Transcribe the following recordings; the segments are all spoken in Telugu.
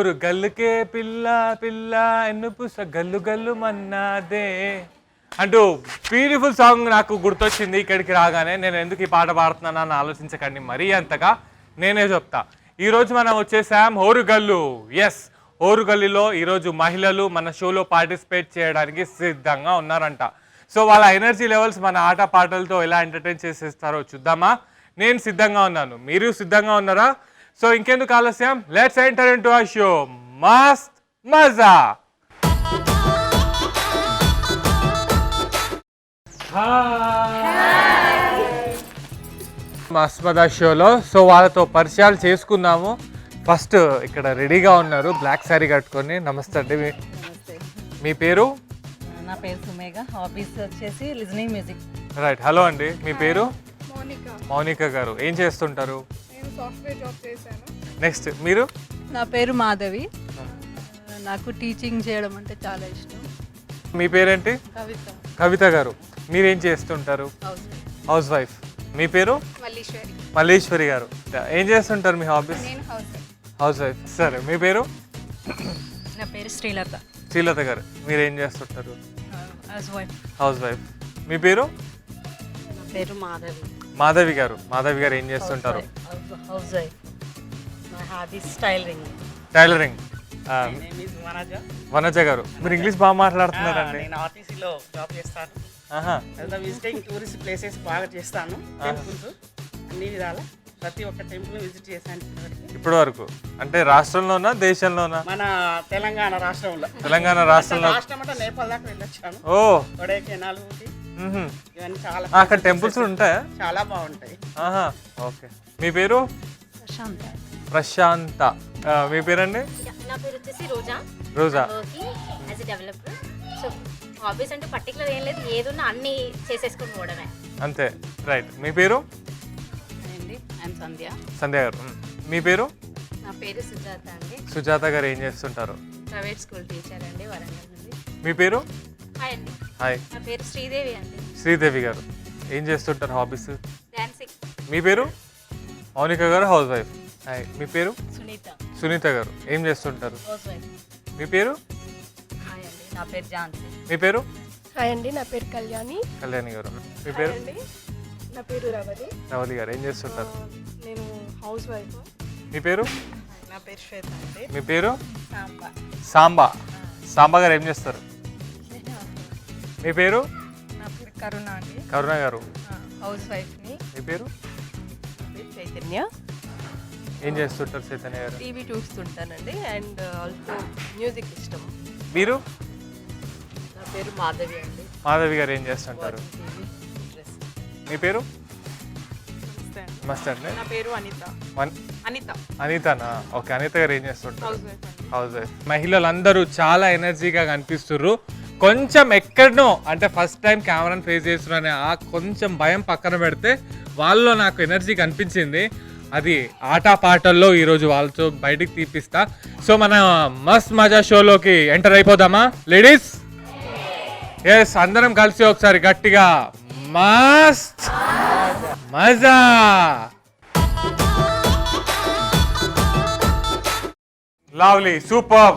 ఓరు గల్లుకే పిల్ల పిల్ల ఎన్నుపుస గల్లు గల్లు మన్నాదే అంటూ బ్యూటిఫుల్ సాంగ్ నాకు గుర్తొచ్చింది ఇక్కడికి రాగానే. నేను ఎందుకు ఈ పాట పాడుతున్నాను అని ఆలోచించకండి మరీ అంతగా, నేనే చెప్తా. ఈరోజు మనం వచ్చేసాం ఓరుగల్లు. ఎస్, ఓరుగల్లులో ఈరోజు మహిళలు మన షోలో పార్టిసిపేట్ చేయడానికి సిద్ధంగా ఉన్నారంట. సో వాళ్ళ ఎనర్జీ లెవెల్స్ మన ఆట పాటలతో ఎలా ఎంటర్టైన్ చేసేస్తారో చూద్దామా. నేను సిద్ధంగా ఉన్నాను, మీరు సిద్ధంగా ఉన్నారా? సో ఇంకెందుకు ఆలస్యం, లెట్స్ ఎంటర్ ఇంటూ ఆ షో మస్త్ మజా. మస్త్ మజా షోలో సో వాళ్ళతో పరిచయాలు చేసుకుందాము. ఫస్ట్ ఇక్కడ రెడీగా ఉన్నారు బ్లాక్ శారీ కట్టుకొని. నమస్తే అండి, మీ పేరు? నా పేరు సుమేఘ, హాబీస్ వచ్చేసి లిజనింగ్ మ్యూజిక్. రైట్. హలో అండి, మీ పేరు? మౌనిక గారు. ఏం చేస్తుంటారు? సాఫ్ట్వేర్ జాబ్ చేశాను. నెక్స్ట్ మీరు? నా పేరు మాధవి, నాకు టీచింగ్ చేయడం అంటే చాలా ఇష్టం. మీ పేరేంటి? కవిత. కవిత గారు. మీరేం చేస్తుంటారు? House wife. మీ పేరు? మల్లీశ్వరి. మల్లీశ్వరి గారు. ఏం చేస్తుంటారు మీ హాబీస్? నేను హౌస్ వైఫ్. సరే, మీ పేరు? నా పేరు శ్రీలత. శ్రీలత గారు. మీరేం చేస్తుంటారు? House wife. మీ పేరు? నా పేరు మాధవి. మాధవి గారు. మాధవి గారు ఏం చేస్తుంటారు? House wife. నా హాబీస్ టైలరింగ్. టైలరింగ్. వనజ గారు. మీరు ఇంగ్లీష్ బాగా మాట్లాడుతున్నారండి. నేను ఆర్టీసీలో జాబ్ చేస్తాను. ఆహా. విజిటింగ్ టూరిస్ట్ ప్లేసెస్ బాగా చేస్తాను. టెంపుల్స్ అన్ని విధాల ప్రతి ఒక్క టెంపుల్ విజిట్ చేశాను ఇప్పటి వరకు. అంటే రాష్ట్రంలోనా దేశంలోనా? మన తెలంగాణ రాష్ట్రంలో. తెలంగాణ రాష్ట్రంలో. రాష్ట్రం అంటే నేపాల్ దాకా వెళ్ళొచ్చాను. ఓ, కొడైకెనాల్, ఇవన్నీ చాలా అక్కడ టెంపుల్స్ ఉంటాయా? చాలా బాగుంటాయి. ఆహా, ఓకే. మీ పేరు? ప్రశాంత. ప్రశాంత. మీ పేరండి? నా పేరు వచ్చేసి Roja. Roja. As a developer. So hobbies అంటే పర్టికులర్ ఏం లేదు, ఏదున్నా అన్ని చేసేసుకొని పోవడమే అంతే. రైట్. మీ పేరు? సంధ్య. సంధ్య గారు. మీ పేరు? నా పేరు సుజాత అండి. సుజాత గారు ఏం చేస్తుంటారు? ప్రైవేట్ స్కూల్ టీచర్ అండి, వరంగల్ నుండి. మీ పేరు? హాయ్ అండి. హాయ్. నా పేరు శ్రీదేవి అండి. శ్రీదేవి గారు. ఏం చేస్తుంటారు హాబీస్? డాన్సింగ్. మీ పేరు? మౌనిక గారు. House wife. హాయ్. మీ పేరు? సునీత. సునీత గారు. ఏం చేస్తుంటారు? House wife. మీ పేరు? హాయ్ అండి, నా పేరు ఝాన్సీ. మీ పేరు? హాయ్ అండి, నా పేరు కళ్యాణి. కళ్యాణి గారు. మీ పేరు? నా పేరు రవలి. రవలి గారు. ఏం చేస్తుంటారు? నేను హౌస్ వైఫ్. మీ పేరు? నా పేరు శ్వేత అండి. మీ పేరు? సాంబా. సాంబా. సాంబా గారు ఏం చేస్తారు? మీ పేరు? నా పేరు కరుణ అండి. కరుణ గారు. హౌస్ వైఫ్ని. మీ పేరు? నా పేరు చైతన్య. ఏం చేస్తుంటారు చైతన్య గారు? టీవీ చూస్తుంటానండి అండ్ ఆల్సో మ్యూజిక్ ఇష్టం. మీరు? నా పేరు మాధవి అండి. మాధవి గారు ఏం చేస్తుంటారు? TV interest. మీ పేరు? నమస్తే అండి. నా పేరు అనిత. అనిత. అనితనా? ఓకే. అనిత గారు ఏం చేస్తుంటారు? హౌస్ వైఫ్ అండి. House wife. మహిళలందరూ చాలా ఎనర్జీగా కనిపిస్తుర్రు. కొంచెం ఎక్కడనో అంటే ఫస్ట్ టైం కెమెరాని ఫేస్ చేస్తున్నారనే ఆ కొంచెం భయం పక్కన పెడితే వాళ్ళలో నాకు ఎనర్జీ కనిపించింది. అది ఆటపాటల్లో ఈరోజు వాళ్ళతో బయటికి తీపిస్తా. సో మన మస్త్ మజా షోలోకి ఎంటర్ అయిపోదామా లేడీస్? ఎస్, అందరం కలిసి ఒకసారి గట్టిగా మస్త్ మజా. Lovely, super.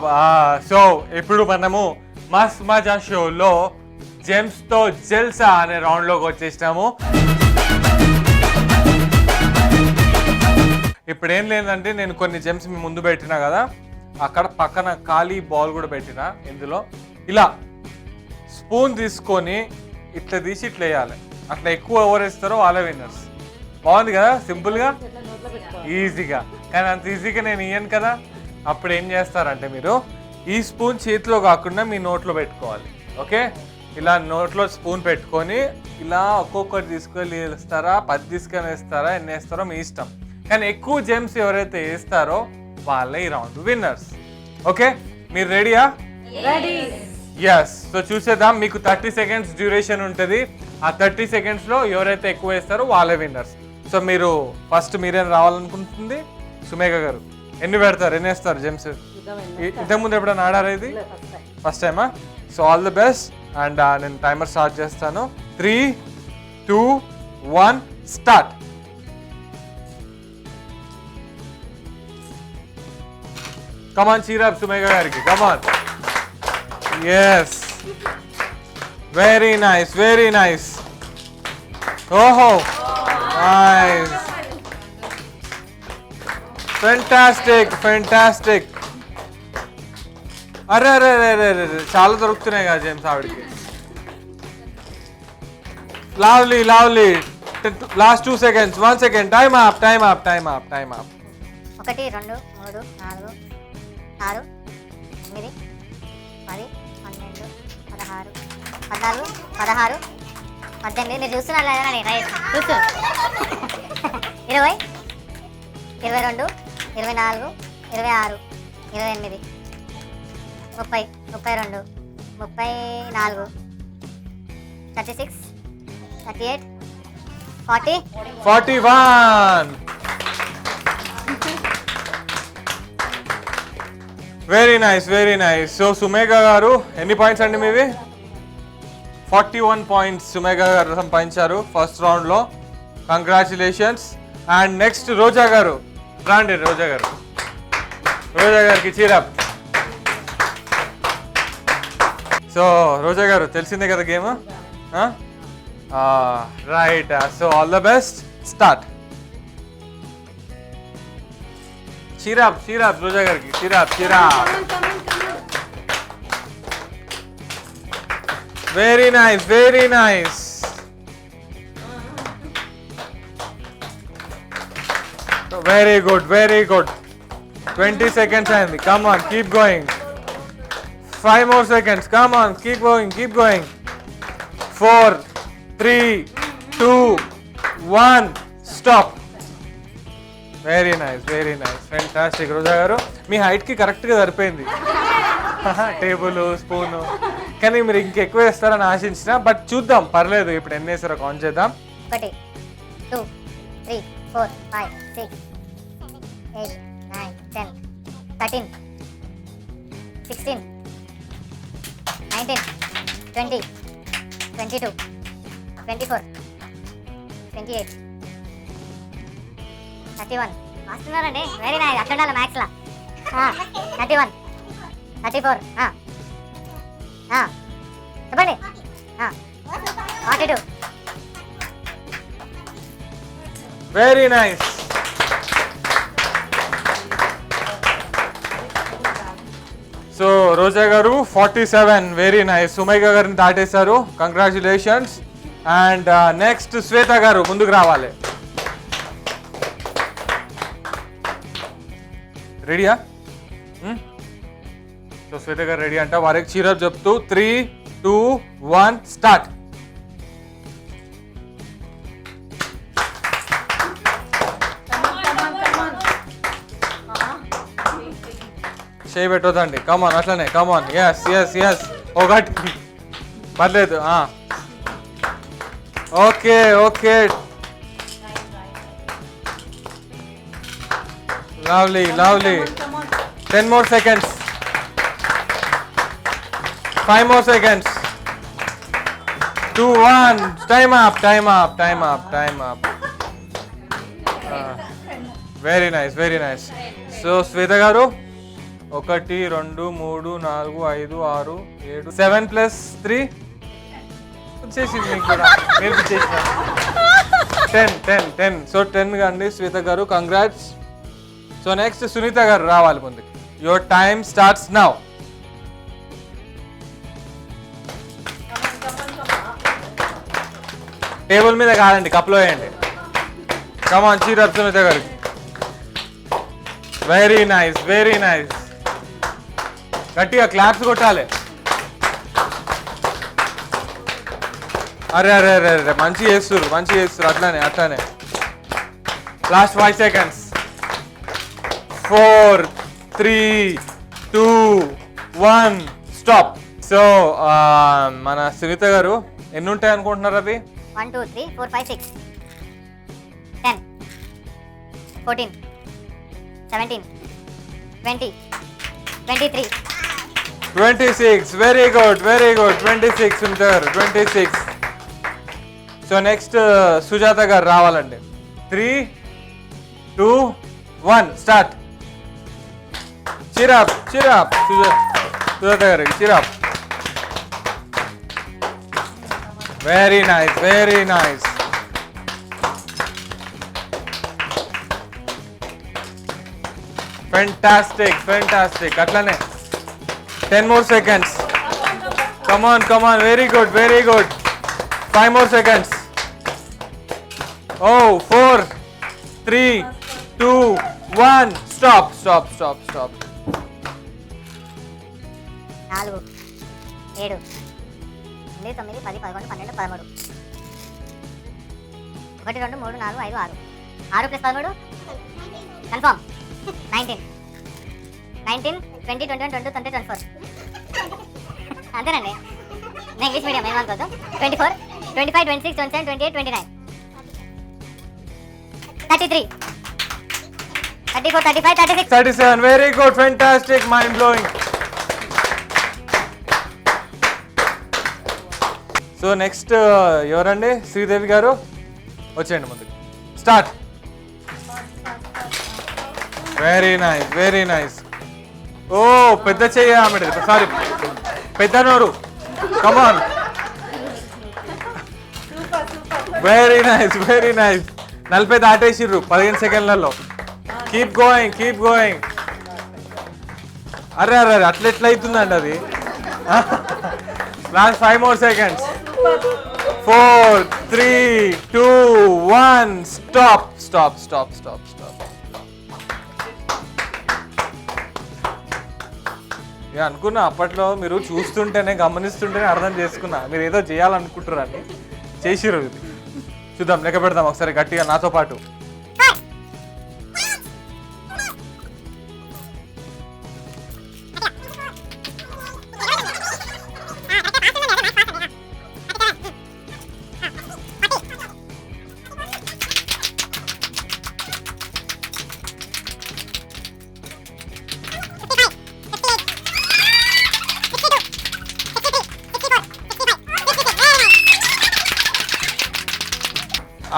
సో ఇప్పుడు మనము మస్త్ మజా షోలో జెమ్స్ తో జల్సా అనే రౌండ్ లోకి వచ్చేసినాము. ఇప్పుడు ఏం లేదంటే నేను కొన్ని జెమ్స్ మీ ముందు పెట్టినా కదా, అక్కడ పక్కన ఖాళీ బాల్ కూడా పెట్టినా. ఇందులో ఇలా స్పూన్ తీసుకొని ఇట్లా తీసి ఇట్లా వేయాలి. అట్లా ఎక్కువ ఎవరు వేస్తారో వాళ్ళే విన్నర్స్. బాగుంది కదా, సింపుల్గా, ఈజీగా. కానీ అంత ఈజీగా నేను ఇయ్యను కదా. అప్పుడు ఏం చేస్తారంటే మీరు ఈ స్పూన్ చేతిలో కాకుండా మీ నోట్లో పెట్టుకోవాలి. ఓకే, ఇలా నోట్లో స్పూన్ పెట్టుకొని ఇలా ఒక్కొక్కటి తీసుకొని వేస్తారా, 10 తీసుకొని వేస్తారా, ఎన్ని వేస్తారో మీ ఇష్టం. కానీ ఎక్కువ జెమ్స్ ఎవరైతే వేస్తారో వాళ్ళే ఈ రౌండ్ విన్నర్స్. ఓకే, మీరు రెడీయా? ఎస్. సో చూసేద్దాం. మీకు 30 సెకండ్స్ డ్యూరేషన్ ఉంటుంది. ఆ 30 సెకండ్స్లో ఎవరైతే ఎక్కువ వేస్తారో వాళ్ళే విన్నర్స్. సో మీరు ఫస్ట్ మీరేం రావాలనుకుంటుంది? సుమేఘ గారు. ఎన్ని పెడతారు, ఎన్ని వేస్తారు జెమ్స్? ఇంతకుముందు ఎప్పుడైనా ఆడారా ఇది? ఫస్ట్ టైమా? So all the best. And నేను టైమర్ స్టార్ట్ చేస్తాను. 3, 2, 1 స్టార్ట్. కమాన్ చీరప్ సుమేఘ గారికి come on. Yes, very nice, very nice. ఓహో, నైస్, ఫెంటాస్టిక్, ఫెంటాస్టిక్. అరే అరే అరే అరే అరే, చాలా దొరుకుతున్నాయి కదా జేమ్స్ ఆవిడకి. Lovely, lovely. Last 2 seconds, 1 second. Time up, time up, time up, time up. 1 2 3 4 5 6 9 10 12 16 14 16 18. మీరు చూస్తున్నారు లేదా? నేను రైట్ చూస్తు 20 22 24 26 28 30 32 34 36 38 40 41. Very nice, very nice. So Sumegha garu ఎన్ని పాయింట్స్ అండి మీవి? 41 పాయింట్స్ సుమేఘ గారు సంపాదించారు ఫస్ట్ రౌండ్లో. కంగ్రాచులేషన్స్. అండ్ నెక్స్ట్ రోజా గారు రాండి. రోజా గారు, రోజా గారికి చీరప్. సో రోజా గారు తెలిసిందే కదా game. Right, so all the best. Start. Cheer up, cheer up Roja గారికి cheer up, cheer up. Very nice, very nice. Very good, very good. 20 seconds అయింది. Come on, keep going. 5 more seconds. Come on, keep going, keep going. 4 3 2 1 stop. Very nice, very nice, fantastic. Roja garu మీ హైట్కి కరెక్ట్గా సరిపోయింది టేబుల్, స్పూను. కానీ మీరు ఇంకెక్కువ వేస్తారని ఆశించిన, బట్ చూద్దాం, పర్లేదు. ఇప్పుడు ఎన్ని వేస్తారో కౌంట్ చేద్దాం. 1 2 3 4 5 6 8 9 10 13 16 19 20 22 24 28 31. వస్తున్నారండి. Very nice. అట్లా ఉండాలి మ్యాథ్స్లో. 31 34 చెప్పండి. 42. Very nice. సో రోజా గారు 47. Very nice. సుమైగా గారిని దాటేశారు. Congratulations. And next Shweta garu ముందుకు రావాలి. రెడీయా? సో శ్వేత గారు రెడీ అంట. వారికి చీరప్ చెప్తూ 3 2 1 స్టార్ట్. చేయి పెట్టొద్దండి. కమాన్, అట్లనే కమాన్. Yes yes yes. ఒకటి పర్లేదు. Okay okay, lovely lovely. 10 more seconds. 5 more seconds. 2 1. Time up, time up, time up, time up. Very nice, very nice. So Sweta garu 1 2 3 4 5 6 7 7 plus 3 వచ్చేసింది మీకు కూడా. మీరు చేసిన 10. సో 10 కండి శ్వేత గారు. కంగ్రాట్స్. సో నెక్స్ట్ సునీత గారు రావాలి ముందుకు. Your time starts now. Table మీద కాదండి, కప్లో వేయండి. కమాన్, చీరప్ సునీత గారికి. Very nice, very nice. గట్టిగా క్లాప్స్ కొట్టాలి. అరే అరే అరే అరే, మంచి చేస్తున్నారు, మంచి చేస్తున్నారు. అట్లానే అట్లానే. Last 5 seconds. 4 3 2 1 స్టాప్. సో మన సునీత గారు ఎన్ని ఉంటాయి అనుకుంటున్నారు అవి? 1 2 3 4 5 6 10 14 17 20 23 26. Very good, very good. 26 Sunitha గారు 26. సో నెక్స్ట్ సుజాత గారు రావాలండి. 3 2 1 స్టార్ట్. చిరాప్ చిరాప్ సుజాత గారికి cheer up. Very nice, very nice. Fantastic, fantastic. అట్లానే 10 more seconds. Come on, come on. Very good, very good. 5 more seconds. Oh, 4, 3, 2, 1. Stop, stop, stop, stop. 4 7 8 9 10 11 12 13 1 2 3 4 5 6 6 + 13 confirm 19 20 21 22 23 24 అంతేనండి. నేను English medium ఏమనుకోద్దాం. 24 25 26 27 28 29 33 34 35 36 37. Very good, fantastic, mind blowing. So next ఎవరండి? శ్రీదేవి గారు వచ్చేయండి ముందుకు. Start. Very nice, very nice. ఓ పెద్ద చెయ్యి ఆమె, సారీ పెద్ద నోరు. Come on. Very nice, very nice. 40 దాటేసిర్రు 15 సెకండ్లలో. Keep going, keep going. అరే అరే అట్లా ఎట్లా అవుతుందండి అది? Last 5 more seconds. 4, 3, 2, 1. Stop, stop, stop, stop, stop. ఇక అనుకున్నా అప్పట్లో మీరు చూస్తుంటేనే గమనిస్తుంటేనే అర్థం చేసుకున్నా మీరు ఏదో చేయాలనుకుంటారని. చేసిర్రు. ఇది చూద్దాం, లెక్క పెడదాం ఒకసారి గట్టిగా నాతో పాటు.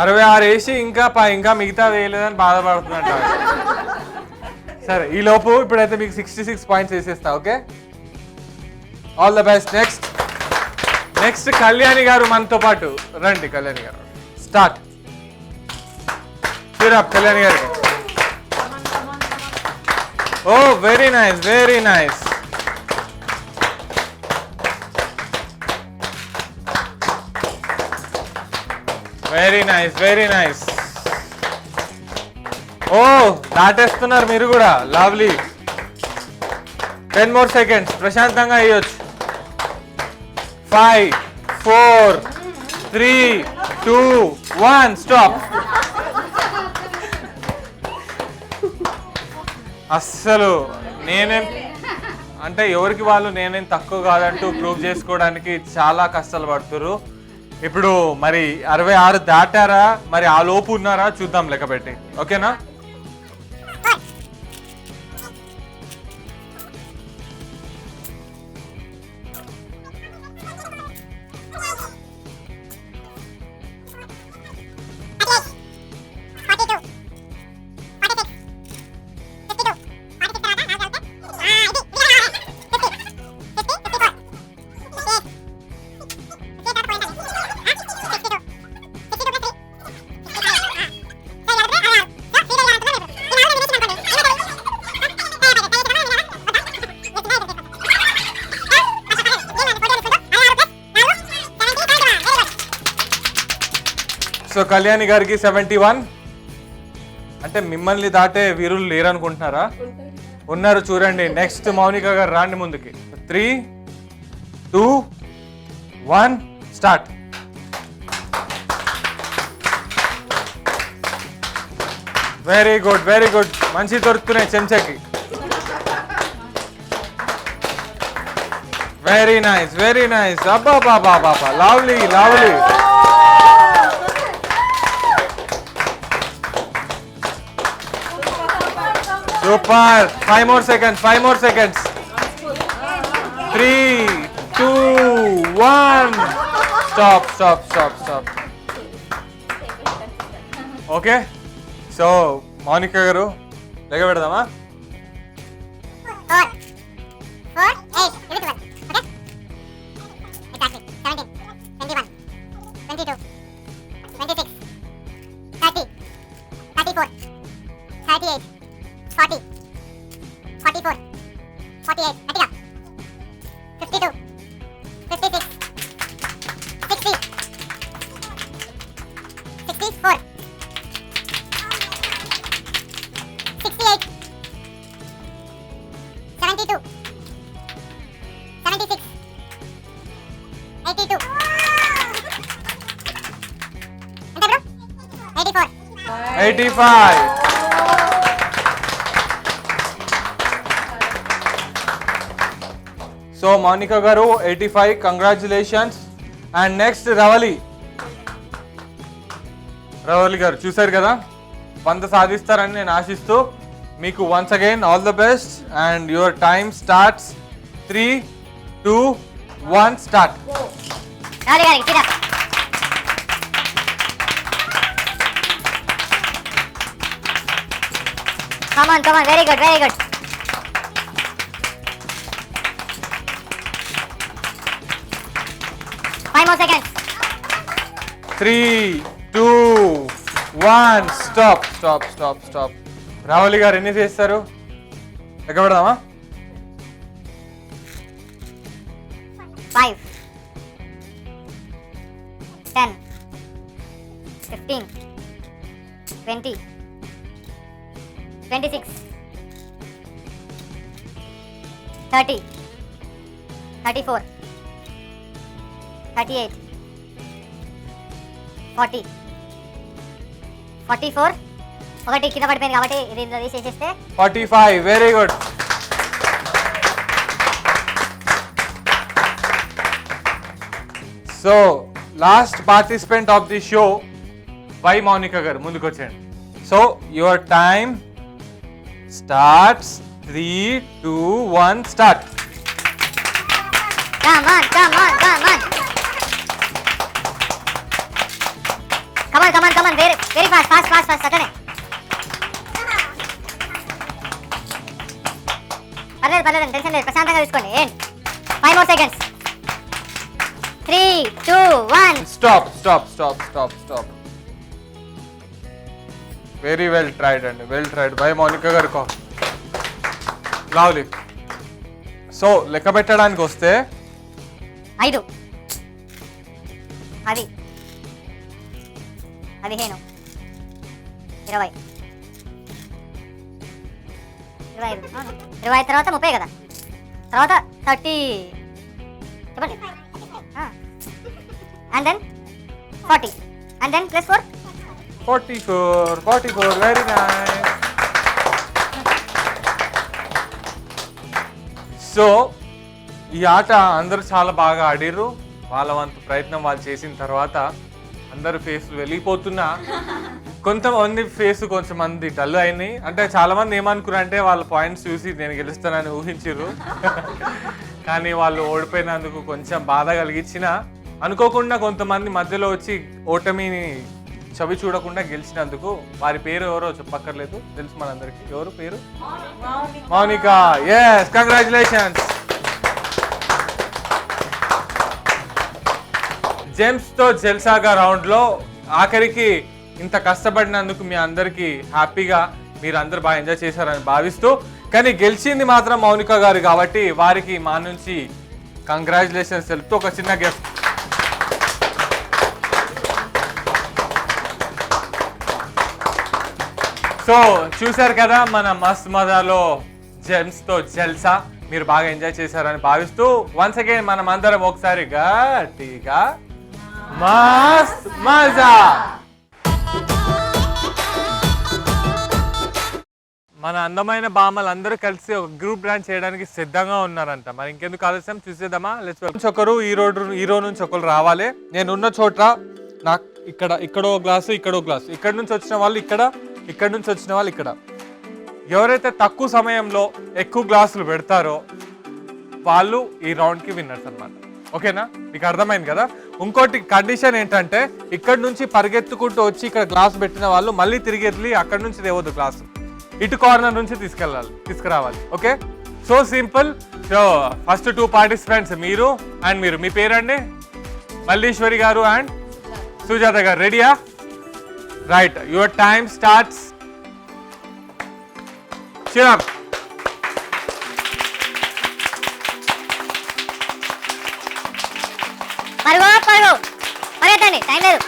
అరవై 6 వేసి ఇంకా మిగతా వేయలేదని బాధపడుతున్నట్టు. సరే ఈ లోపు ఇప్పుడైతే మీకు 66 పాయింట్స్ వేసేస్తా. Okay, all the best. Next Kalyani garu మనతో పాటు రండి. కళ్యాణి గారు స్టార్ట్. కళ్యాణి గారికి. ఓ very nice, very nice. Very nice, very nice. ఓ దాటేస్తున్నారు మీరు కూడా. లవ్లీ. 10 more seconds. ప్రశాంతంగా వేయొచ్చు. 5, 4, 3, 2, 1. స్టాప్. అస్సలు నేనేం అంటే ఎవరికి వాళ్ళు నేనేం తక్కువ కాదంటూ ప్రూవ్ చేసుకోవడానికి చాలా కష్టాలు పడుతున్నారు. ఇప్పుడు మరి 66 దాటారా, మరి ఆ లోపు ఉన్నారా చూద్దాం లెక్క పెట్టి. ఓకేనా? సో కళ్యాణి గారికి 71. అంటే మిమ్మల్ని దాటే వీరులు లేరు అనుకుంటున్నారా? ఉన్నారు, చూడండి. నెక్స్ట్ మౌనిక గారు రాండి ముందుకి. 3, 2, 1. Start. Very good, very good. మంచి దొరుకుతున్నాయి చెంచాకి. Very nice, very nice. అబ్బా బాబా బాబా, lovely, lovely. Super. 5 more seconds. 5 more seconds. 3, 2, 1. Stop, stop, stop, stop. Okay. So, Monica garu, lega pedadama. 74, 68, 72, 76, 82. ఎంత బ్రో? 84. 85. సో మౌనిక గారు 85, కంగ్రాచులేషన్స్. అండ్ నెక్స్ట్ రవలి గారు చూసారు కదా, 100 సాధిస్తారని నేను ఆశిస్తూ మీకు once again all the best. And your time starts 3, 2, 1 start. రాలి గారికి తీరా. Come on, very good, very good. 5 more seconds. 3, 2, 1 stop. Rahul గారు ఎన్ని చేస్తారు? లెక్క పెడదామా? 5, 10, 15, 20, 26, 30, 34, 38, 40, 44. ఒకటి కింద పడిపోయింది కాబట్టి ఇది ఇందులో తీసేసేస్తే 45. Very good. So last participant of the show Y Mounika గారు ముందుకు వచ్చేయండి. So your time starts 3, 2, 1 start. Come on. Very fast. అట్లనే. పర్లేదు టెన్షన్ లేదు, ప్రశాంతంగా తీసుకోండి. 5 more seconds. 3, 2, 1. Stop. Very well tried by Mounika గారు. లవ్లీ. సో లెక్క పెట్టడానికి వస్తే 5, 10, 15, 20, 25 తర్వాత 30 కదా, తర్వాత 30 చెప్పండి, and then 40, and then plus 4 44. Very nice. So ఈ ఆట అందరూ చాలా బాగా ఆడిర్రు. వాళ్ళ వంతు ప్రయత్నం వాళ్ళు చేసిన తర్వాత అందరు ఫేస్లు వెళ్ళిపోతున్నా కొంతమంది ఫేస్ కొంచెం మంది డల్ అయినాయి. అంటే చాలా మంది ఏమనుకున్నారు అంటే వాళ్ళ పాయింట్స్ చూసి నేను గెలుస్తానని ఊహించారు. కానీ వాళ్ళు ఓడిపోయినందుకు కొంచెం బాధ కలిగించిన, అనుకోకుండా కొంతమంది మధ్యలో వచ్చి ఓటమిని చవి చూడకుండా గెలిచినందుకు. వారి పేరు ఎవరో చెప్పక్కర్లేదు, తెలుసు మనందరికి. ఎవరు పేరు? మౌనిక. Yes, congratulations. జెమ్స్ తో జల్సాగా రౌండ్ లో ఆఖరికి ఇంత కష్టపడినందుకు మీ అందరికి హ్యాపీగా మీరు అందరు బాగా ఎంజాయ్ చేశారని భావిస్తూ, కానీ గెలిచింది మాత్రం మౌనిక గారు కాబట్టి వారికి మా నుంచి కంగ్రాచులేషన్స్ తెలుపుతూ ఒక చిన్న గిఫ్ట్. సో చూశారు కదా మన మస్త్ మజాలో జెమ్స్ తో జల్సా, మీరు బాగా ఎంజాయ్ చేశారని భావిస్తూ వన్స్ అగైన్ మనం అందరం ఒకసారి గట్టిగా మస్త్ మజా. మన అందమైన బామ్మలు అందరూ కలిసి ఒక గ్రూప్ డాన్స్ చేయడానికి సిద్ధంగా ఉన్నారంట. మరి ఇంకెందుకు ఆలస్యం, చూసేద్దామా? Let's welcome. ఒకరు హీరో నుంచి ఒకరు రావాలి. నేను ఉన్న చోట నాకు ఇక్కడో గ్లాసు, ఇక్కడో గ్లాసు, ఇక్కడ నుంచి వచ్చిన వాళ్ళు ఇక్కడ నుంచి వచ్చిన వాళ్ళు ఇక్కడ. ఎవరైతే తక్కువ సమయంలో ఎక్కువ గ్లాసులు పెడతారో వాళ్ళు ఈ రౌండ్కి విన్నర్స్ అన్నమాట. ఓకేనా? మీకు అర్థమైంది కదా? ఇంకోటి కండిషన్ ఏంటంటే ఇక్కడ నుంచి పరిగెత్తుకుంటూ వచ్చి ఇక్కడ గ్లాస్ పెట్టిన వాళ్ళు మళ్ళీ తిరిగి వెళ్ళి అక్కడ నుంచి తేవద్దు, గ్లాసు ఇటు కార్నర్ నుంచి తీసుకురావాలి. Okay, so simple. So first 2 participants మీరు అండ్ మీరు. మీ పేరండి? మల్లీశ్వరి గారు అండ్ సుజాత గారు. రెడీయా? Right, your time starts. చిరం. పరిగెత్తండి, టైం లేదు.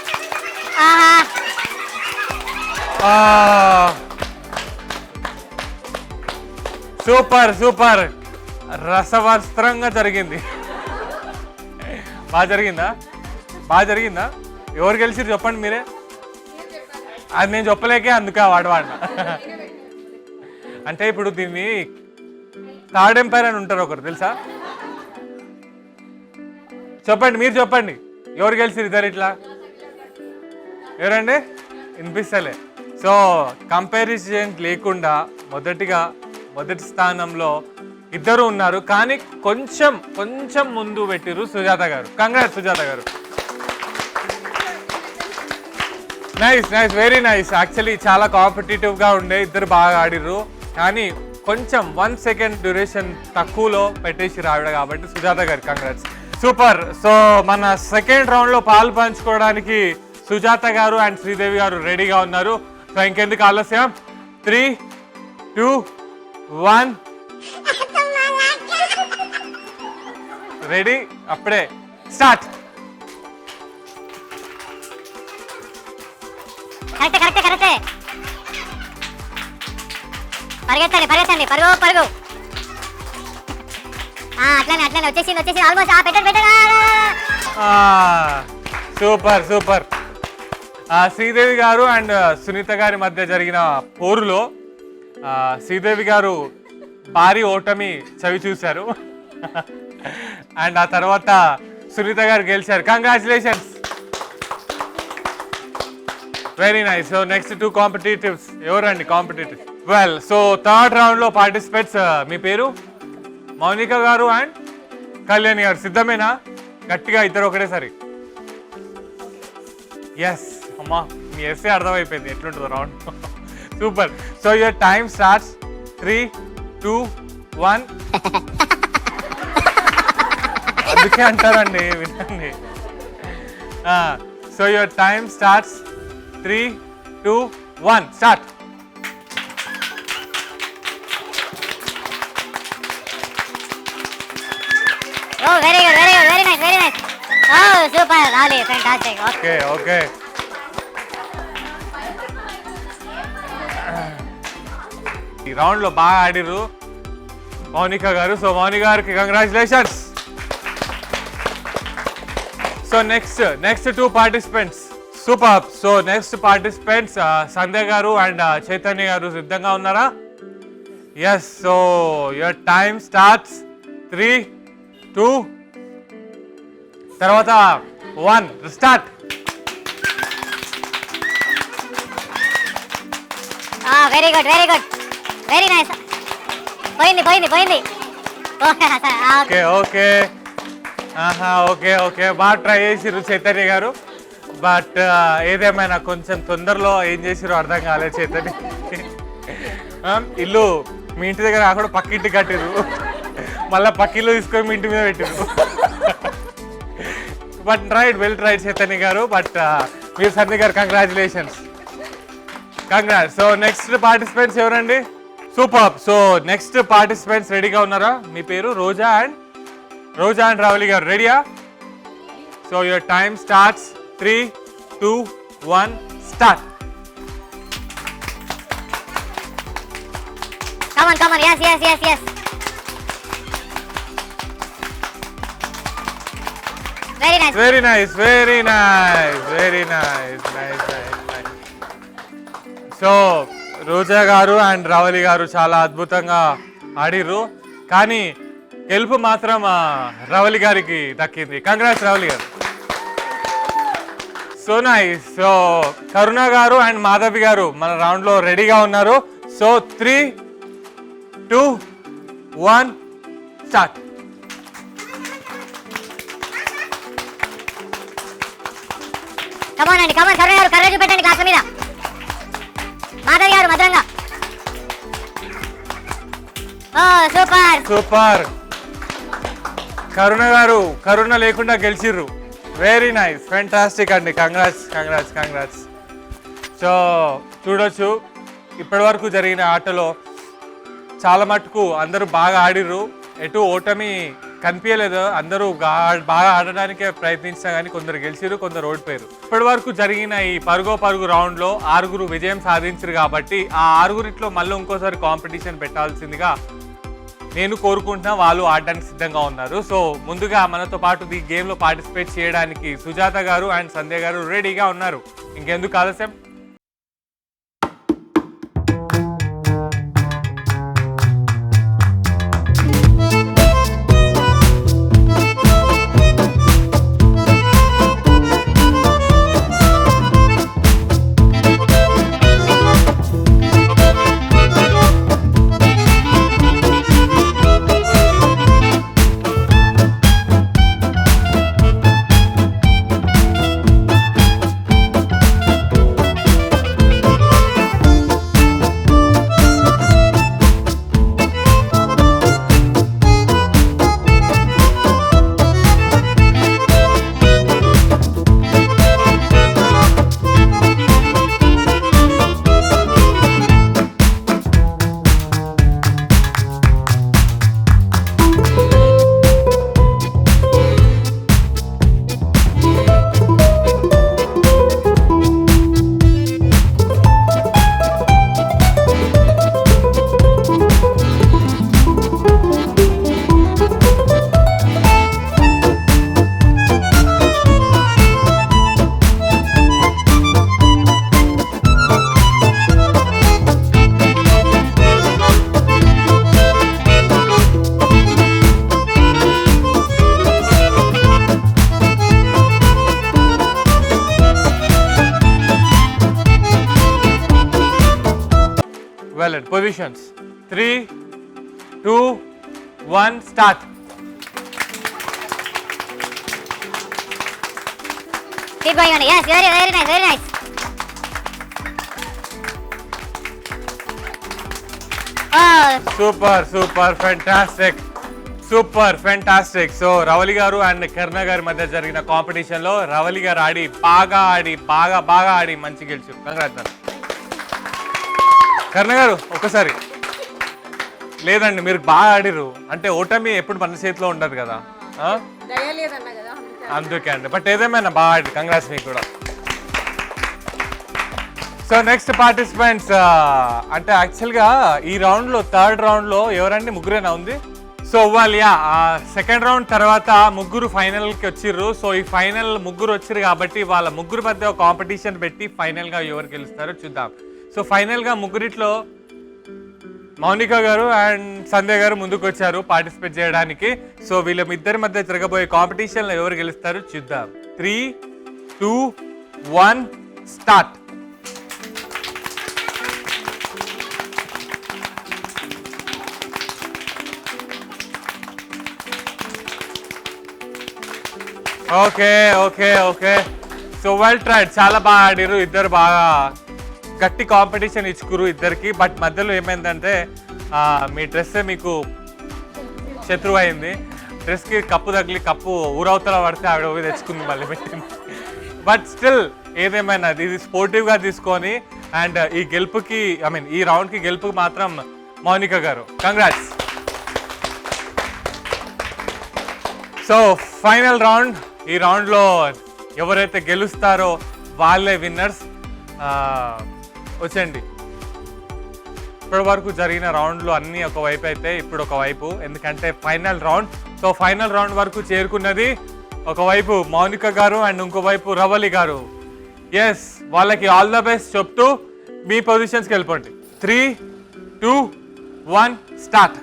సూపర్ సూపర్, రసవస్త్రంగా జరిగింది. బాగా జరిగిందా? బాగా జరిగిందా? ఎవరు గెలిచిరు చెప్పండి మీరే. అది నేను చెప్పలేకే అందుకే వాడు అంటే ఇప్పుడు దీన్ని థర్డ్ ఎంపైర్ అని ఉంటారు ఒకరు, తెలుసా? చెప్పండి, మీరు చెప్పండి, ఎవరు గెలిచిరు ఇద్దరు ఇట్లా? ఎవరండి? వినిపిస్తలే. సో కంపారిజన్ లేకుండా మొదటి స్థానంలో ఇద్దరు ఉన్నారు, కానీ కొంచెం ముందు పెట్టిరు సుజాత గారు. కంగ్రాట్స్ సుజాత గారు. Nice nice, very nice. Actually చాలా కాంపిటేటివ్గా ఉండే, ఇద్దరు బాగా ఆడిర్రు, కానీ కొంచెం 1 సెకండ్ డ్యూరేషన్ తక్కువలో పెట్టేసి రావిడ కాబట్టి సుజాత గారు కంగ్రాట్స్. సూపర్. సో మన సెకండ్ రౌండ్లో పాలు పంచుకోవడానికి సుజాత గారు అండ్ శ్రీదేవి గారు రెడీగా ఉన్నారు. సో ఇంకెందుకు ఆలస్యం, 3, 2, 1 రెడీ, అప్పుడే స్టార్ట్. కరెక్టే పరిగెత్తండి, పరుగు. అట్లానే వచ్చేసి ఆల్మోస్ట్. పెట్టండి. సూపర్. శ్రీదేవి గారు అండ్ సునీత గారి మధ్య జరిగిన పోరులో శ్రీదేవి గారు భారీ ఓటమి చవి చూశారు అండ్ ఆ తర్వాత సునీత గారు గెలిచారు. Congratulations, very nice. So next 2 competitives ఎవరండి? కాంపిటేటివ్స్ వెల్, సో థర్డ్ రౌండ్లో పార్టిసిపేట్స్ మీ పేరు? మౌనిక గారు అండ్ కళ్యాణి గారు. సిద్ధమేనా? గట్టిగా ఇద్దరు ఒకటేసారి. ఎస్ అమ్మా, మీ ఎస్ఏ అర్థమైపోయింది ఎట్లుంటుందో round. Super. So your time starts. 3, 2, 1. అందుకే అంటారండి, వినండి. So your time starts. 3, 2, 1 start. Very nice. Super Ravali, fantastic. Okay. ఈ రౌండ్ లో బాగా ఆడిరు మౌనిక గారు. సో మౌనిక గారికి congratulations. So next 2 participants. Super. So next participants Sandhya garu and Chaitanya garu సిద్ధంగా ఉన్నారా? Yes. So your time starts. 3, 2 తర్వాత 1 start. Very good, very nice. పోయింది. ఓకే. బాగా ట్రై చేసిర్రు చైతన్య గారు. బట్ ఏదేమైనా కొంచెం తొందరలో ఏం చేసిరో అర్థం కాలేదు చైతన్య. ఇల్లు మీ ఇంటి దగ్గర కాకుండా పక్కింటి కట్టిరు, మళ్ళీ పక్కిల్లు తీసుకొని మీ ఇంటి మీద పెట్టిరు. బట్ వెల్ ట్రైడ్ చైతన్య గారు. బట్ మీరు Sandhya garu congratulations. So next participants ఎవరండి? సూపర్. సో నెక్స్ట్ పార్టిసిపెంట్స్ రెడీగా ఉన్నారా? మీ పేరు? రోజా అండ్ రావలి గారు రెడీయా? So your time starts. 3, 2, 1 start. Come on. Yes. Very nice. Nice. So Roja garu and Ravali గారు చాలా అద్భుతంగా ఆడిర్రు, కానీ గెలుపు మాత్రం రావలి గారికి దక్కింది. కంగ్రాట్స్ రావలి గారు. So nice. సో కరుణ గారు అండ్ మాధవి గారు మన రౌండ్లో రెడీగా ఉన్నారు. So 3, 2, 1 start. కమాన్ కరుణ గారు, కర్ర చూపెట్టండి గ్లాసుల మీద. మాధవి గారు మధురంగా. సూపర్. కరుణ లేకుండా గెలిచిర్రు. వెరీ నైస్, ఫెంటాస్టిక్ అండి. కంగ్రాట్స్. సో చూడొచ్చు ఇప్పటి వరకు జరిగిన ఆటలో చాలా మటుకు అందరూ బాగా ఆడిర్రు. ఎటు ఓటమి కనిపించలేదు. అందరూ బాగా ఆడడానికే ప్రయత్నించినా కానీ కొందరు గెలిచిరు, కొందరు ఓడిపోయారు. ఇప్పటి వరకు జరిగిన ఈ పరుగు రౌండ్లో 6 విజయం సాధించారు కాబట్టి ఆ 6 మళ్ళీ ఇంకోసారి కాంపిటీషన్ పెట్టాల్సిందిగా నేను కోరుకుంటున్నా. వాళ్ళు ఆడడానికి సిద్ధంగా ఉన్నారు. సో ముందుగా మనతో పాటు ఈ గేమ్లో పార్టిసిపేట్ చేయడానికి సుజాత గారు అండ్ సంధ్య గారు రెడీగా ఉన్నారు. ఇంకెందుకు ఆలస్యం, positions 3, 2, 1 start. Keep going on. Yes, very nice, very nice. Oh, super fantastic. So Ravali గారు అండ్ కర్ణ గారి మధ్య జరిగిన కాంపిటీషన్ లో రవలి గారు బాగా ఆడి మంచి గెలిచారు. కంగ్రాట్స్. కర్ణ గారు ఒకసారి లేదండి, మీరు బాగా ఆడిరు అంటే ఓటమి ఎప్పుడు మన చేతిలో ఉండదు కదా, అందుకే అండి. బట్ ఏదేమైనా బాగా ఆడి, కంగ్రాట్స్ మీకు కూడా. సో నెక్స్ట్ పార్టిసిపెంట్స్ అంటే యాక్చువల్గా ఈ రౌండ్లో 3rd రౌండ్లో ఎవరండి, ముగ్గురేనా ఉంది. సో వాళ్ళు సెకండ్ రౌండ్ తర్వాత ముగ్గురు ఫైనల్కి వచ్చిర్రు. సో ఈ ఫైనల్ ముగ్గురు వచ్చిర్రు కాబట్టి వాళ్ళ ముగ్గురు మధ్య కాంపిటీషన్ పెట్టి ఫైనల్గా ఎవరు గెలుస్తారో చూద్దాం. సో ఫైనల్గా ముగ్గురిట్లో మౌనిక గారు అండ్ సంధ్య గారు ముందుకు వచ్చారు పార్టిసిపేట్ చేయడానికి. సో వీళ్ళిద్దరి మధ్య జరగబోయే కాంపిటీషన్లో ఎవరు గెలుస్తారో చూద్దాం. 3, 2, 1 start. Okay. So well tried, చాలా బాగా ఆడిరు ఇద్దరు, బాగా గట్టి కాంపిటీషన్ ఇచ్చుకురు ఇద్దరికి. బట్ మధ్యలో ఏమైందంటే మీ డ్రెస్సే మీకు శత్రువు అయింది. డ్రెస్కి కప్పు తగిలి కప్పు ఊరవతల పడితే ఆవిడ పోయి తెచ్చుకుంది, మళ్ళీ పెట్టింది. బట్ స్టిల్ ఏదేమైనా ఇది స్పోర్టివ్గా తీసుకొని అండ్ ఈ గెలుపుకి ఈ రౌండ్కి గెలుపుకి మాత్రం మౌనిక గారు, కంగ్రాట్స్. సో ఫైనల్ రౌండ్, ఈ రౌండ్లో ఎవరైతే గెలుస్తారో వాళ్ళే విన్నర్స్. వచ్చండి. ఇప్పటి వరకు జరిగిన రౌండ్లో అన్నీ ఒకవైపు అయితే ఇప్పుడు ఒకవైపు, ఎందుకంటే final round. So final round వరకు చేరుకున్నది ఒకవైపు మౌనిక గారు అండ్ ఇంకోవైపు రవలి గారు. ఎస్, వాళ్ళకి ఆల్ ద బెస్ట్ చెప్తూ మీ పొజిషన్స్కి వెళ్ళిపోండి. 3, 2, 1 స్టార్ట్.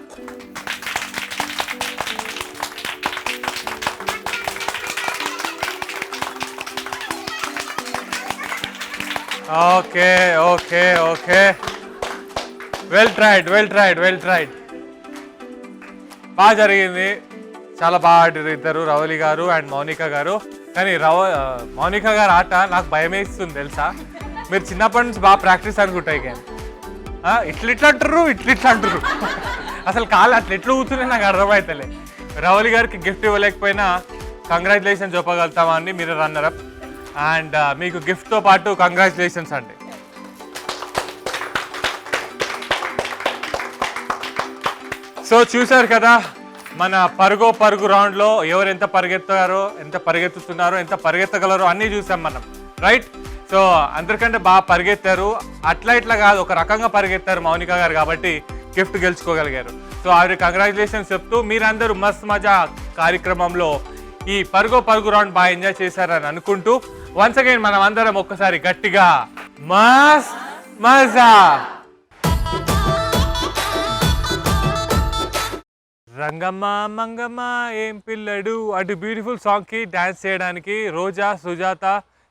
ఓకే. Well tried. బాగా జరిగింది, చాలా బాగా ఆడారు ఇద్దరు, రవలి గారు అండ్ మౌనిక గారు. కానీ మౌనిక గారు ఆట నాకు భయం వేస్తుంది తెలుసా. మీరు చిన్నప్పటి నుంచి బాగా ప్రాక్టీస్ అనుకుంటాయి కానీ ఇట్లా అంటారు అసలు కాళ్ళు అట్లా ఎట్లా కూర్చునే నాకు అర్థమవుతలే. రవలి గారికి గిఫ్ట్ ఇవ్వలేకపోయినా కంగ్రాచులేషన్ చెప్పగలుగుతామా అండి, మీరు రన్నర్ అప్. అండ్ మీకు గిఫ్ట్తో పాటు కంగ్రాచులేషన్స్ అండి. సో చూసారు కదా మన పరుగు రౌండ్లో ఎవరు ఎంత పరిగెత్తారో, ఎంత పరిగెత్తుతున్నారో, ఎంత పరిగెత్తగలరో అన్నీ చూసాం మనం, రైట్? సో అందరికంటే బాగా పరిగెత్తారు, అట్లా ఇట్లా కాదు, ఒక రకంగా పరిగెత్తారు మౌనిక గారు, కాబట్టి గిఫ్ట్ గెలుచుకోగలిగారు. సో ఆవిడ కంగ్రాచులేషన్స్ చెప్తూ మీరందరూ మస్త్ మజా కార్యక్రమంలో ఈ పరుగు రౌండ్ బాగా ఎంజాయ్ చేశారని అనుకుంటూ వన్స్ అగైన్ మనం అందరం ఒక్కసారి గట్టిగా మస్త్ మజా. రంగమ్మ మంగమ్మ ఏం పిల్లడు అటు బ్యూటిఫుల్ సాంగ్ కి డాన్స్ చేయడానికి రోజా, సుజాత,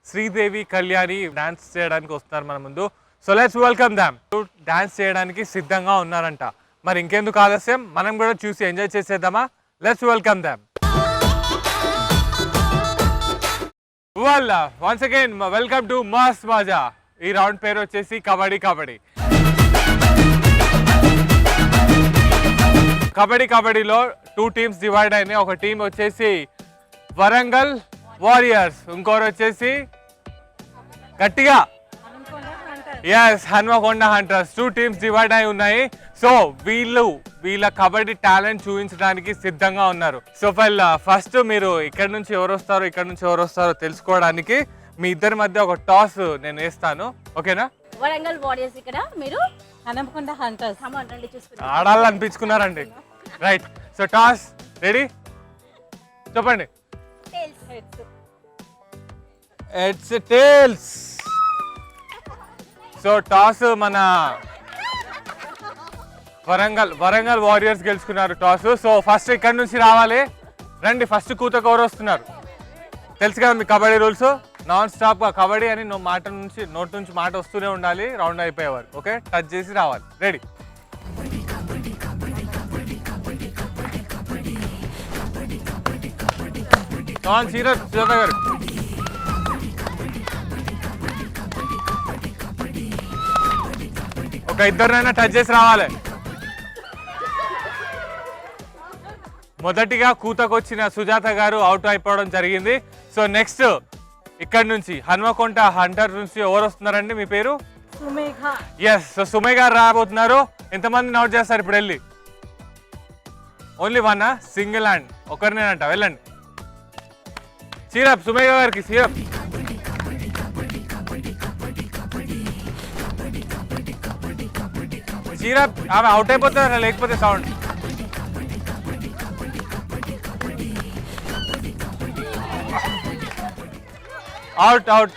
శ్రీదేవి, కళ్యాణి డాన్స్ చేయడానికి వస్తున్నారు మన ముందు. So let's welcome them. Dance చేయడానికి సిద్ధంగా ఉన్నారంట. మరి ఇంకెందుకు ఆలస్యం, మనం కూడా చూసి ఎంజాయ్ చేసేద్దామా? Let's welcome them. Once again welcome to Mast Maza. ఈ రౌండ్ పేరు వచ్చేసి కబడ్డీ. కబడ్డీలో 2 టీమ్స్ డివైడ్ అయినాయి. ఒక టీం వచ్చేసి వరంగల్ వారియర్స్, ఇంకోరు వచ్చేసి గట్టిగా హన్మకొండ హంటర్స్. 2 టీమ్స్ డివైడ్ అయి ఉన్నాయి. సో వీళ్ళ కబడ్డీ టాలెంట్ చూపించడానికి సిద్ధంగా ఉన్నారు. సో ఫస్ట్ మీరు ఇక్కడ నుంచి ఎవరు వస్తారో తెలుసుకోవడానికి మీ ఇద్దరి మధ్య ఒక టాస్ నేను వేస్తాను, ఓకేనా? వరంగల్ వారియర్స్ ఇక్కడ, మీరు హనుమకొండ హంటర్స్. రండి చూసుకుంటాం. ఆడాలనిపించుకున్నారండి, రైట్? సో టాస్ రెడీ, చెప్పండి. It's tails. సో టాస్ మన వరంగల్ వారియర్స్ గెలుచుకున్నారు టాస్. సో ఫస్ట్ ఇక్కడ నుంచి రావాలి, రండి. ఫస్ట్ కూతకు ఎవరు వస్తున్నారు తెలుసు కదా మీ కబడ్డీ రూల్స్. నాన్ స్టాప్ గా కబడ్డీ అని నోట్ నుంచి మాట వస్తూనే ఉండాలి రౌండ్ అయిపోయేవారు, ఓకే? టచ్ చేసి రావాలి, రెడీ? సుజాత గారు ఒక ఇద్దరినైనా టచ్ చేసి రావాలి. మొదటిగా కూతకొచ్చిన సుజాత గారు అవుట్ అయిపోవడం జరిగింది. సో నెక్స్ట్ ఇక్కడ నుంచి హన్మకొండ హంటర్ నుంచి ఎవరు వస్తున్నారండి? మీ పేరు? సుమేఘ. ఎస్, సో సుమేఘ గారు రాబోతున్నారు. ఎంతమంది నోట్ చేస్తారు ఇప్పుడు వెళ్ళి? ఓన్లీ వన్, సింగిల్ హ్యాండ్, ఒకరినేనంట. వెళ్ళండి. సిరప్, సుమేఘ గారికి సిరప్. సిరప్ ఆమె అవుట్ అయిపోతారా లేకపోతే సౌండ్? అవుట్.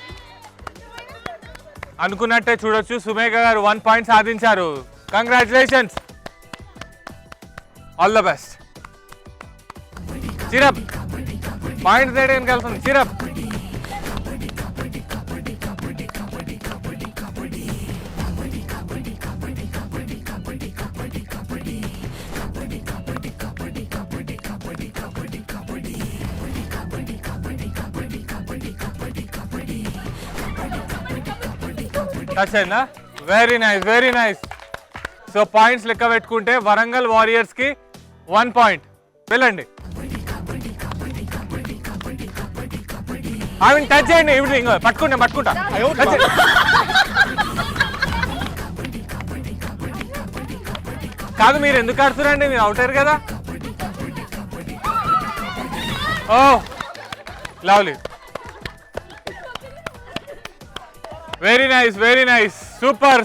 అనుకున్నట్టే చూడొచ్చు, సుమేఘ గారు 1 పాయింట్ సాధించారు. Congratulations, all the best. Syrup point తేడానికి వెళ్తుంది. సిరప్ టచ్ అయిందా? Very nice. సో పాయింట్స్ లెక్క పెట్టుకుంటే వరంగల్ వారియర్స్ కి 1 పాయింట్. వెళ్ళండి. ఆమె టచ్ చేయండి. ఇప్పుడు పట్టుకుంటా. కాదు, మీరు ఎందుకు ఆడుతున్నారండి? మీరు అవుట్ అయ్యారు కదా. ఓ lovely, very nice, super.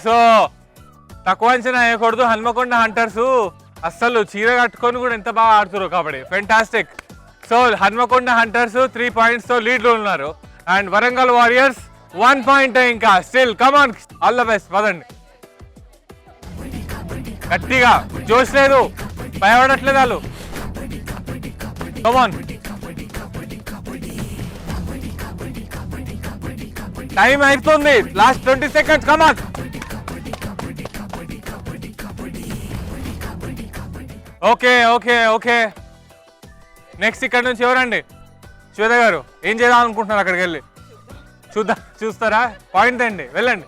So తక్కువ అంచనా వేయకూడదు. హన్మకొండ హంటర్స్ అస్సలు చీర కట్టుకొని కూడా ఎంత బాగా ఆడుతున్నారు కాబట్టి fantastic. So Hanamkonda hunters 3 points తో లీడ్ లో ఉన్నారు. And Warangal warriors 1 point. ఇంకా still come on, all the best. పదండి, గట్టిగా. జోష్ లేదు, భయపడట్లేదు వాళ్ళు. కమాన్, టైం అయిపోతుంది. Last 20 seconds. Come on. Okay. Next ఇక్కడ నుంచి ఎవరండి? శ్వేత గారు ఏం చేద్దాం అనుకుంటున్నారు? అక్కడికి వెళ్ళి చూస్తారా? పాయింట్ అండి, వెళ్ళండి.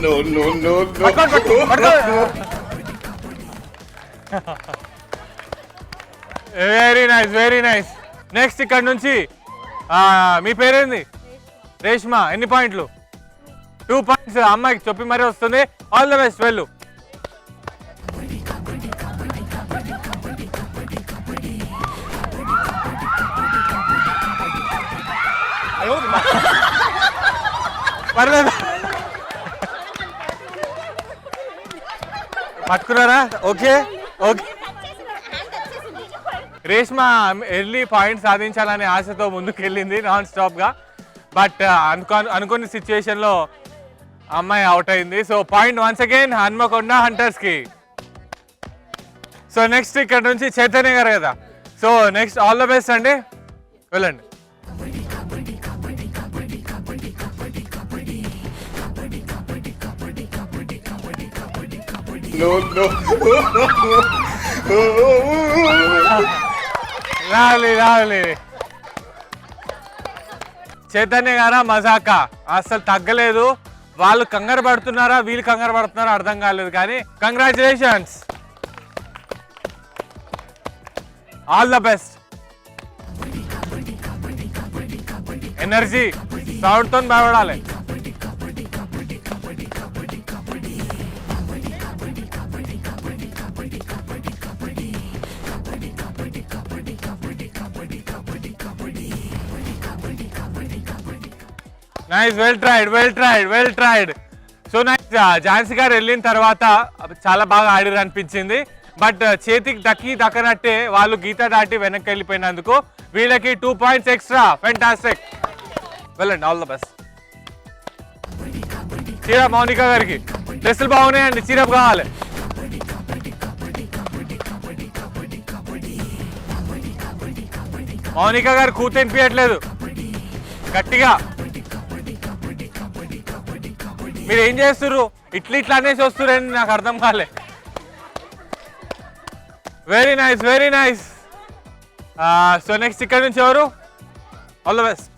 No. Very nice. నెక్స్ట్ ఇక్కడ నుంచి మీ పేరేంది? రేష్మా. ఎన్ని పాయింట్లు? 2 పాయింట్స్. అమ్మాయికి చెప్పి మరీ వస్తుంది. All the best. వెళ్ళు. పర్లేదు, పట్టుకున్నారా? Okay okay. Reshma early point సాధించాలనే ఆశతో ముందుకెళ్ళింది నాన్ స్టాప్ గా. బట్ అనుకున్న సిచ్యువేషన్ లో అమ్మాయి అవుట్ అయింది. So point once again Hanamkonda hunters కి. సో నెక్స్ట్ ఇక్కడ నుంచి చైతన్య గారు కదా. So next all the best అండి, వెళ్ళండి. No, no. రావాలి. చైతన్య గారా మజాకా అసలు తగ్గలేదు. వాళ్ళు కంగారు పడుతున్నారా వీళ్ళు కంగారు పడుతున్నారా అర్థం కాలేదు. కానీ congratulations, all the best. Energy sound తో బాగుపడాలి. Nice, well tried. So nice. Jhansi గారు వెళ్ళిన తర్వాత చాలా బాగా ఆడిరు అనిపించింది. బట్ చేతికి దక్కనట్టే వాళ్ళు గీత దాటి వెనక్కి వెళ్ళిపోయినందుకు వీళ్ళకి 2 పాయింట్స్ ఎక్స్ట్రా. ఫెంటాస్టిక్, వెళ్ళండి. All the best. Cheer up Mounika గారికి డ్రెస్సులు బాగున్నాయండి, చీరప్ కావాలి. మౌనిక గారు కూతనిపించట్లేదు గట్టిగా. మీరు ఏం చేస్తున్నారు? ఇట్లా అనేసి వస్తురండి, నాకు అర్థం కాలే. Very nice. సో నెక్స్ట్ ఇక్కడ నుంచి ఎవరు? All the best.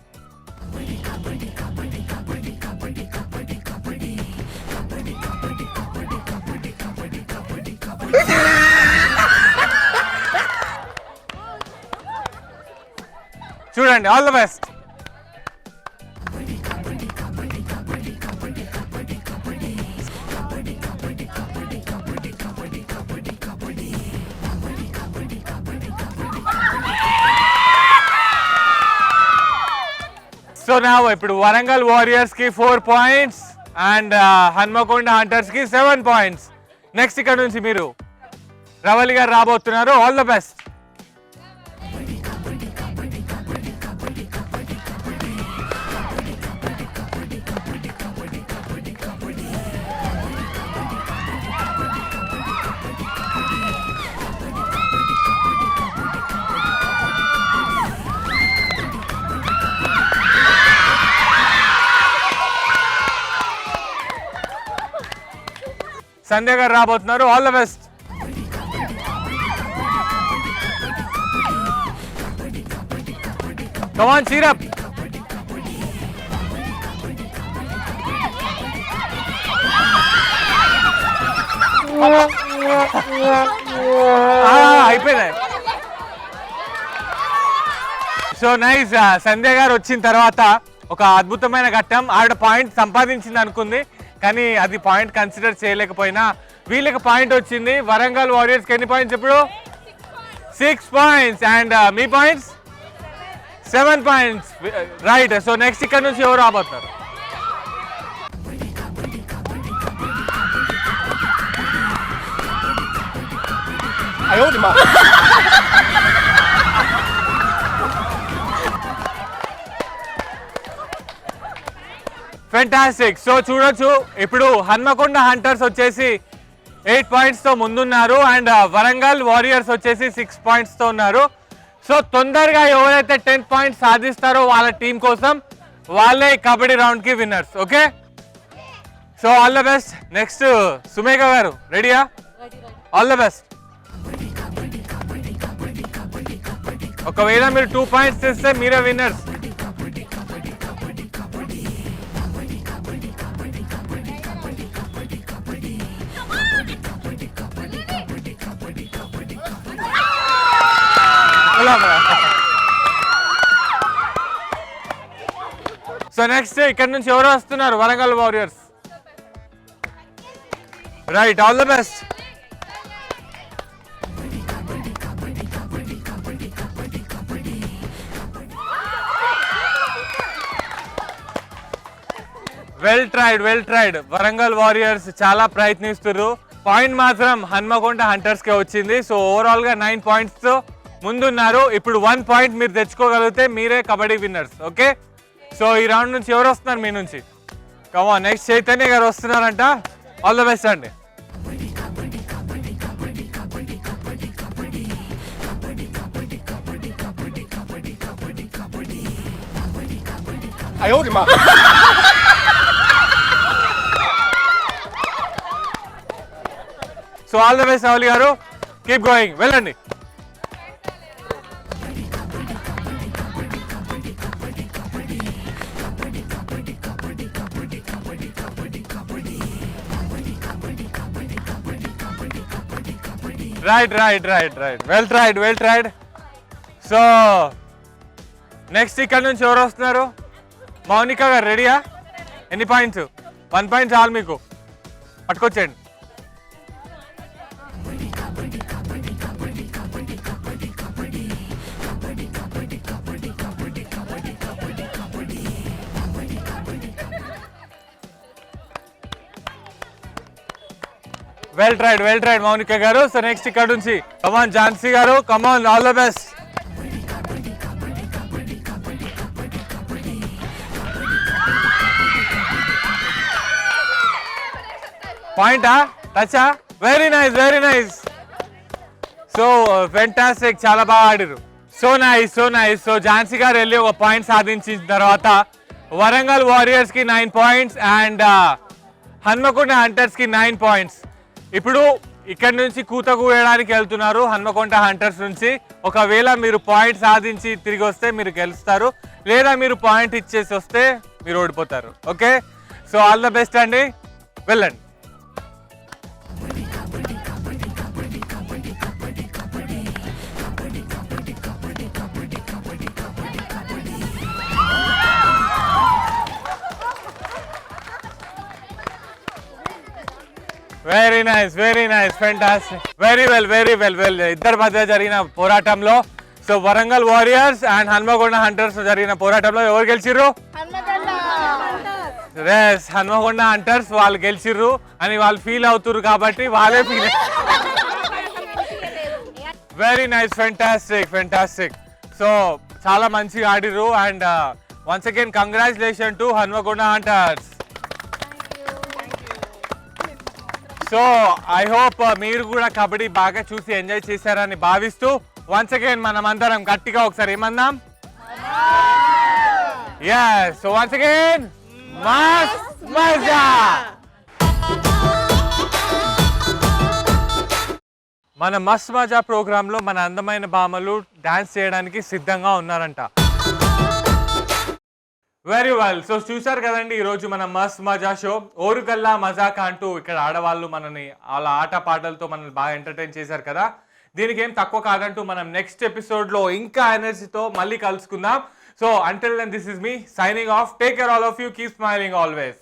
చూడండి, ఆల్ ద బెస్ట్. సో నా ఇప్పుడు వరంగల్ వారియర్స్ కి 4 పాయింట్స్ అండ్ హన్మకొండ హంటర్స్ కి 7 పాయింట్స్. నెక్స్ట్ ఇక్కడ నుంచి మీరు రవలి గారు రాబోతున్నారు. All the best. Sandhya garu రాబోతున్నారు. All the best. Come on, cheer up. అయిపోయింది. So nice. సంధ్య గారు వచ్చిన తర్వాత ఒక అద్భుతమైన ఘట్టం. ఆవిడ పాయింట్ సంపాదించింది అనుకుంది, కానీ అది పాయింట్ కన్సిడర్ చేయలేకపోయినా వీళ్ళకి పాయింట్ వచ్చింది. వరంగల్ వారియర్స్కి ఎన్ని పాయింట్స్ ఇప్పుడు? 6 points. And me points 7 points. Right. So next ఇక్కడ నుంచి ఎవరు రాబోతున్నారు? ఫెంటాస్టిక్. సో చూడొచ్చు, ఇప్పుడు హన్మకొండ హంటర్స్ వచ్చేసి 8 పాయింట్స్ తో ముందున్నారు అండ్ వరంగల్ వారియర్స్ వచ్చేసి 6 పాయింట్స్ తో ఉన్నారు. సో తొందరగా ఎవరైతే 10 పాయింట్స్ సాధిస్తారో వాళ్ళ టీం కోసం వాళ్ళే కబడ్డీ రౌండ్ కి winners. Okay, so all the best. Next Sumegha garu రెడీయా? All the best. ఒకవేళ మీరు 2 పాయింట్స్ తెస్తే మీరే విన్నర్స్. సో నెక్స్ట్ ఇక్కడ నుంచి ఎవరు వస్తున్నారు? Warangal warriors. Right, all the best. Well tried. Warangal warriors చాలా ప్రయత్నిస్తున్నారు. పాయింట్ మాత్రం హన్మకొండ హంటర్స్ కే వచ్చింది. సో ఓవరాల్ గా 9 పాయింట్స్ తో ముందున్నారు. ఇప్పుడు 1 పాయింట్ మీరు తెచ్చుకోగలిగితే మీరే కబడ్డీ విన్నర్స్. ఓకే, సో ఈ రౌండ్ నుంచి ఎవరు వస్తున్నారు మీ నుంచి? కమాన్, నెక్స్ట్ చైతన్య గారు వస్తున్నారంట. ఆల్ ద బెస్ట్ అండి. So all the best Ravuli గారు, కీప్ గోయింగ్, వెళ్ళండి. Right. Well tried. So next ఇక్కడ నుంచి ఎవరు వస్తున్నారు? మౌనిక గారు రెడీయా? ఎన్ని పాయింట్స్? 1 పాయింట్ చాలు మీకు, పట్టుకొచ్చేయండి. Well tried Mounika garu. So next ఇక్కడ నుంచి come on Jhansi garu, come on, all the best. పాయింటా, టచా? Very nice. సో ఫెంటాస్టిక్, చాలా బాగా ఆడారు. So nice. సో ఝాన్సీ గారు వెళ్ళి ఒక పాయింట్ సాధించిన తర్వాత వరంగల్ వారియర్స్ కి 9 పాయింట్స్ అండ్ హన్మకొండ హంటర్స్ కి 9 పాయింట్స్. ఇప్పుడు ఇక్కడ నుంచి కూత కూయడానికి వెళ్తున్నారు హన్మకొండ హంటర్స్ నుంచి. ఒకవేళ మీరు పాయింట్ సాధించి తిరిగి వస్తే మీరు గెలుస్తారు, లేదా మీరు పాయింట్ ఇచ్చేసి వస్తే మీరు ఓడిపోతారు. Okay, so all the best అండి, వెళ్ళండి. Very nice, fantastic, very well. ఇద్దరి మధ్య జరిగిన పోరాటంలో so Warangal warriors and Hanamkonda hunters జరిగిన పోరాటంలో ఎవరు గెలిచిర్రు? హన్మకొండ హంటర్స్ వాళ్ళు గెలిచిర్రు అని వాళ్ళు ఫీల్ అవుతున్నారు కాబట్టి వాళ్ళే feel. Very nice, fantastic. So చాలా మంచిగా ఆడిర్రు and once again congratulation to Hanamkonda hunters. So I hope మీరు కూడా కబడ్డీ బాగా చూసి ఎంజాయ్ చేశారని భావిస్తూ వన్స్ అగైన్ మనం అందరం గట్టిగా ఒకసారి ఏమందాం? సో వన్స్ అగైన్ మస్త్ మజా. మన మస్త్ మజా ప్రోగ్రామ్ లో మన అందమైన భామలు డాన్స్ చేయడానికి సిద్ధంగా ఉన్నారంట. Very well. సో చూసారు కదండి ఈరోజు మన మస్త్ మజా షో. ఓరుగల్లా మజాక్ అంటూ ఇక్కడ ఆడవాళ్ళు మనని వాళ్ళ ఆట పాటలతో మనల్ని బాగా ఎంటర్టైన్ చేశారు కదా. దీనికి ఏం తక్కువ కాదంటూ మనం నెక్స్ట్ ఎపిసోడ్లో ఇంకా ఎనర్జీతో మళ్ళీ కలుసుకుందాం. So until then this is me signing off. Take care all of you. Keep smiling always.